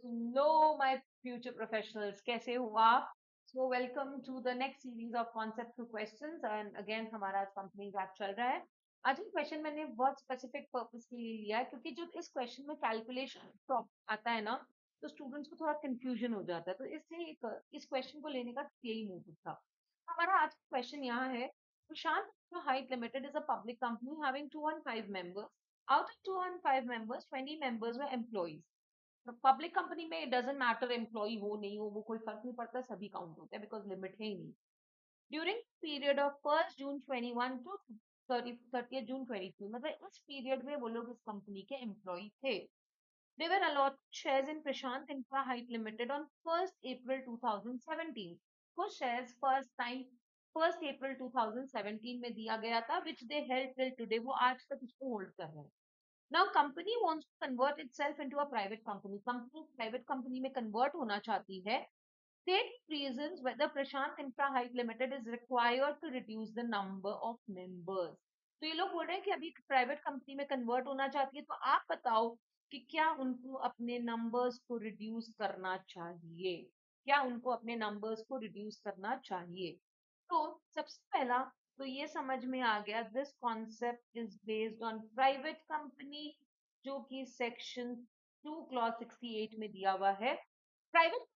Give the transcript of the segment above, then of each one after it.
Hello, my future professionals. कैसे हो आप? So welcome to the next series of concept through questions and again हमारा आज company rap चल रहा है. आज ये क्वेश्चन मैंने बहुत स्पेसिफिक पर्पस के लिए लिया है क्योंकि जब इस क्वेश्चन में कैलकुलेशन आता है ना तो स्टूडेंट्स को थोड़ा कंफ्यूजन हो जाता है तो इसलिए इस क्वेश्चन को लेने का यही मोटिव था. हमारा आज का क्वेश्चन यहाँ है Prashant height limited is a public company having 215 members. Out of 205 members, 20 members were employees. Public company में इट डजेंट मैटर एम्प्लॉय हो नहीं हो वो कोई फर्क नहीं पड़ता सभी काउंट होते हैं बिकॉज लिमिट है ही नहीं. During period of 1 June 21 to 30 June 22 मतलब इस पीरियड में वो लोग इस कंपनी के एम्प्लॉय थे. They were allotted shares in Prashant Infra Height Limited on 1st April 2017. कुछ shares first April 2017 में दिया गया था which they held till today. वो आज तक इसको होल्ड कर रहे हैं. Now company wants to convert itself into a private company. Company private company में convert होना चाहती है. State reasons whether Prashant Infra Height Limited is required to reduce the number of members. तो ये लोग बोल रहे हैं कि अभी प्राइवेट कंपनी में कन्वर्ट होना चाहती है तो आप बताओ कि क्या उनको अपने नंबर्स को रिड्यूस करना चाहिए. क्या उनको अपने नंबर्स को रिड्यूस करना चाहिए. तो सबसे पहला तो ये समझ में आ गया this concept is based on private company जो कि सेक्शन 2 क्लॉज 68 में दिया हुआ है. प्राइवेट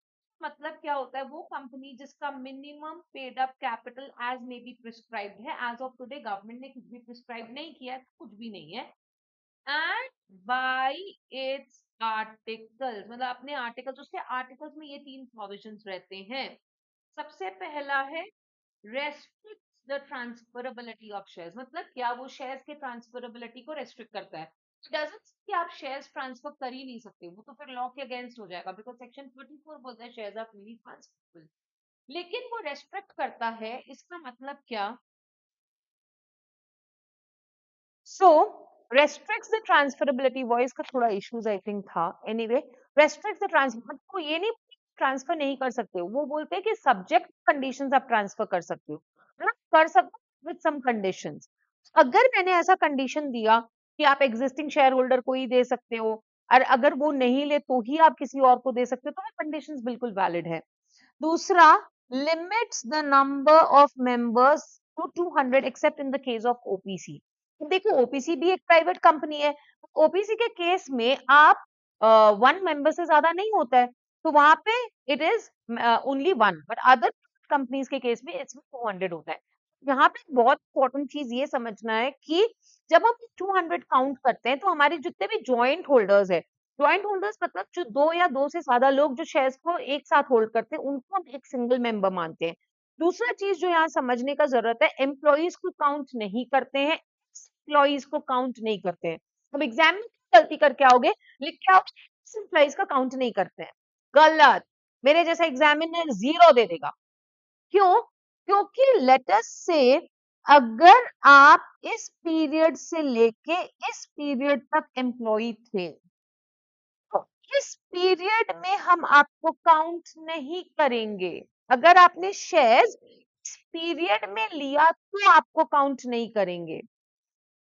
मतलब क्या होता है वो कंपनी जिसका minimum paid up capital as may be prescribed है. एज ऑफ टुडे गवर्नमेंट ने कुछ भी प्रिस्क्राइब नहीं किया है कुछ भी नहीं है. एंड बाय इट्स आर्टिकल्स मतलब अपने आर्टिकल्स उसके आर्टिकल्स में ये तीन प्रोविजंस रहते हैं. सबसे पहला है restrict the transferability of shares. मतलब क्या वो शेयर्स के ट्रांसफरेबिलिटी को रेस्ट्रिक्ट करता है. डजंट कि आप शेयर्स ट्रांसफर कर ही नहीं सकते वो तो फिर लॉ के अगेंस्ट हो जाएगा बिकॉज सेक्शन 44 बोलता है शेयर्स आर फ्रीली ट्रांसफरेबल. लेकिन वो रेस्ट्रिक्ट करता है इसका मतलब क्या. सो रेस्ट्रिक्ट्स द ट्रांसफरेबिलिटी वॉइस का थोड़ा इश्यूज आई थिंक था. एनीवे रेस्ट्रिक्ट्स द ट्रांसफर को ये नहीं ट्रांसफर नहीं कर सकते हो. वो बोलते हैं कि सब्जेक्ट कंडीशंस आप ट्रांसफर कर सकते हो. हाँ, कर सकते हो विद सम कंडीशंस. अगर मैंने ऐसा कंडीशन दिया कि आप एग्जिस्टिंग शेयर होल्डर को ही दे सकते हो और अगर वो नहीं ले तो ही आप किसी और को दे सकते हो तो वो कंडीशंस बिल्कुल वैलिड है. दूसरा limits the number of members to 200 except in the case of OPC. देखो ओपीसी भी एक प्राइवेट कंपनी है. ओपीसी के केस में आप 1 मेंबर से ज्यादा नहीं होता है तो वहां पे it is only 1. But other companies के केस में इसमें 200 होता है. यहाँ पे बहुत इंपॉर्टेंट चीज ये समझना है कि जब हम 200 काउंट करते हैं तो हमारे जितने भी जॉइंट होल्डर्स है. जॉइंट होल्डर्स मतलब जो दो या दो से ज्यादा लोग जो शेयर्स को एक साथ होल्ड करते हैं उनको हम एक सिंगल मेंबर मानते हैं. दूसरा चीज जो यहाँ समझने का जरूरत है एम्प्लॉइज को काउंट नहीं करते हैं एम्प्लॉइज को काउंट नहीं करते हैं. अब एग्जाम में गलती करके आओगे लिख के आओ एम्प्लॉइज का काउंट नहीं करते हैं. गलत. मेरे जैसा एग्जामिनर 0 दे देगा. क्यों. क्योंकि लेट अस से अगर आप इस पीरियड से लेके इस पीरियड तक एम्प्लॉय थे तो इस पीरियड में हम आपको काउंट नहीं करेंगे. अगर आपने शेयर्स इस पीरियड में लिया तो आपको काउंट नहीं करेंगे.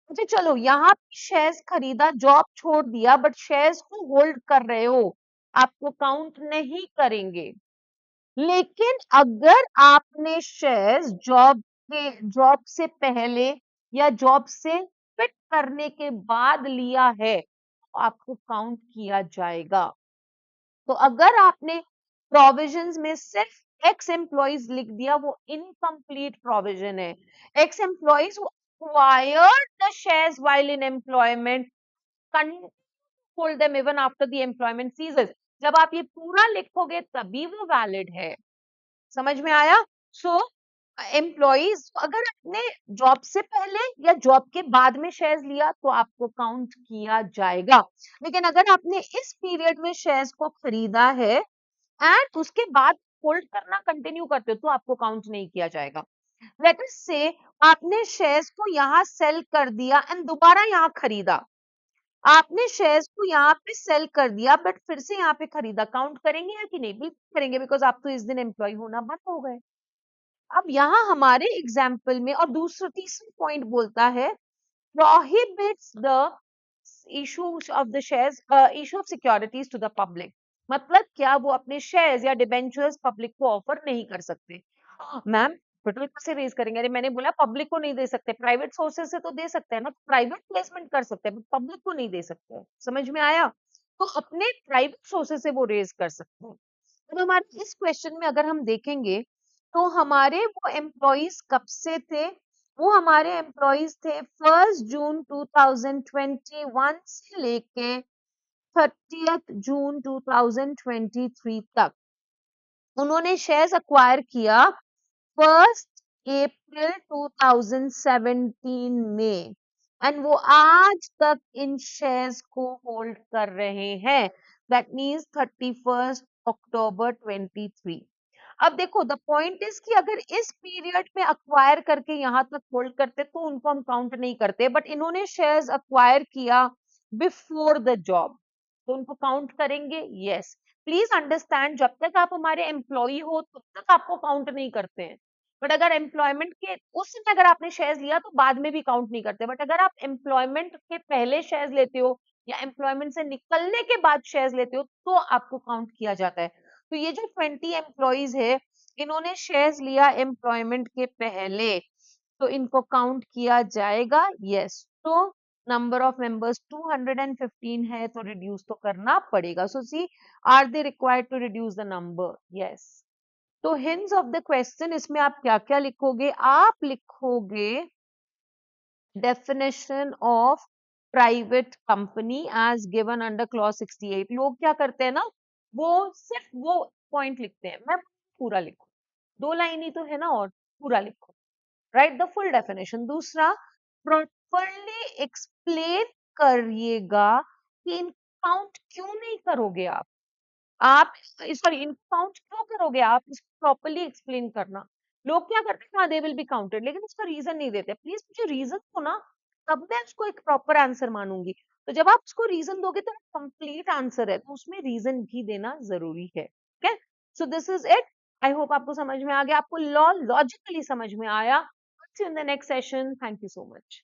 अच्छा चलो यहाँ शेयर्स खरीदा जॉब छोड़ दिया बट शेयर्स को होल्ड कर रहे हो आपको काउंट नहीं करेंगे. लेकिन अगर आपने शेयर्स जॉब से पहले या जॉब से फिट करने के बाद लिया है तो आपको काउंट किया जाएगा. तो अगर आपने प्रोविजंस में सिर्फ एक्स एम्प्लॉइज लिख दिया वो इनकम्प्लीट प्रोविजन है. X employees acquired the shares while in employment continue to hold them even after the employment ceases. जब आप ये पूरा लिखोगे तभी वो वैलिड है. समझ में आया. सो एम्प्लॉइज अगर आपने जॉब से पहले या जॉब के बाद में शेयर्स लिया तो आपको काउंट किया जाएगा. लेकिन अगर आपने इस पीरियड में शेयर्स को खरीदा है एंड उसके बाद होल्ड करना कंटिन्यू करते हो तो आपको काउंट नहीं किया जाएगा. लेट अस से आपने शेयर्स को यहाँ सेल कर दिया एंड दोबारा यहाँ खरीदा. आपने शेयर्स को यहाँ पे सेल कर दिया बट फिर से यहाँ पे खरीदा. काउंट करेंगे या कि नहीं. बिल्कुल करेंगे बिकॉज आप तो इस दिन एम्प्लॉय होना बंद हो गए. अब यहाँ हमारे एग्जाम्पल में और तीसरा पॉइंट बोलता है prohibits the issue of the shares issue of securities to the public. मतलब क्या, वो अपने शेयर्स या डिबेंचर्स पब्लिक को ऑफर नहीं कर सकते। मैम कैपिटल कैसे रेज करेंगे? अरे मैंने बोला पब्लिक को नहीं दे सकते, प्राइवेट सोर्सेज से तो दे सकते हैं ना, प्राइवेट प्लेसमेंट कर सकते हैं, पब्लिक को नहीं दे सकते। समझ में आया? तो अपने प्राइवेट सोर्सेज से वो रेज कर सकते हैं। अब हमारे इस क्वेश्चन में अगर हम देखेंगे तो हमारे वो एम्प्लॉइज कब से थे? वो हमारे एम्प्लॉइज थे 1 जून 2021 से लेके 30 जून 2023 तक। उन्होंने शेयर्स अक्वायर किया 1 अप्रैल 2017 में एंड वो आज तक इन शेयर्स को होल्ड कर रहे हैं। दैट मीन्स 31 अक्टूबर 23। अब देखो द पॉइंट इज कि अगर इस पीरियड में अक्वायर करके यहाँ तक होल्ड करते तो उनको हम काउंट नहीं करते, बट इन्होंने शेयर्स अक्वायर किया बिफोर द जॉब, तो उनको काउंट करेंगे। यस, प्लीज अंडरस्टैंड, जब तक आप हमारे एम्प्लॉई हो तब तक आपको काउंट नहीं करते हैं, बट अगर एम्प्लॉयमेंट के उस समय अगर आपने शेयर्स लिया तो बाद में भी काउंट नहीं करते, बट अगर आप एम्प्लॉयमेंट के पहले शेयर्स लेते हो या एम्प्लॉयमेंट से निकलने के बाद शेयर्स लेते हो तो आपको काउंट किया जाता है। तो ये जो 20 एम्प्लॉइज है, इन्होंने शेयर्स लिया एम्प्लॉयमेंट के पहले, तो इनको काउंट किया जाएगा। यस, तो नंबर ऑफ मेंबर्स 215 है तो रिड्यूस तो करना पड़ेगा। So see, are they required to reduce the number? Yes. तो हिंट्स ऑफ द क्वेश्चन, इसमें आप क्या क्या लिखोगे? आप लिखोगे definition of private company as given under clause 68। लोग क्या करते हैं ना, वो सिर्फ वो पॉइंट लिखते हैं। मैं पूरा लिखूं, 2 लाइन ही तो है ना, और पूरा लिखो। Right the full definition. दूसरा, प्रॉपरली एक्सप्लेन करिएगा कि इन काउंट क्यों नहीं करोगे आप सॉरी इनको काउंट क्यों करोगे आप, इसको प्रॉपरली एक्सप्लेन करना। लोग क्या करते हैं, हाँ दे विल बी काउंटेड, लेकिन उसका रीजन नहीं देते। प्लीज मुझे रीजन दो ना, तब मैं उसको एक प्रॉपर आंसर मानूंगी। तो जब आप उसको रीजन दोगे तो कंप्लीट आंसर है, तो उसमें रीजन भी देना जरूरी है। ठीक है, so this is it. I hope आपको समझ में आ गया, आपको लॉ लॉजिकली समझ में आया। See you in the next session. Thank you so much.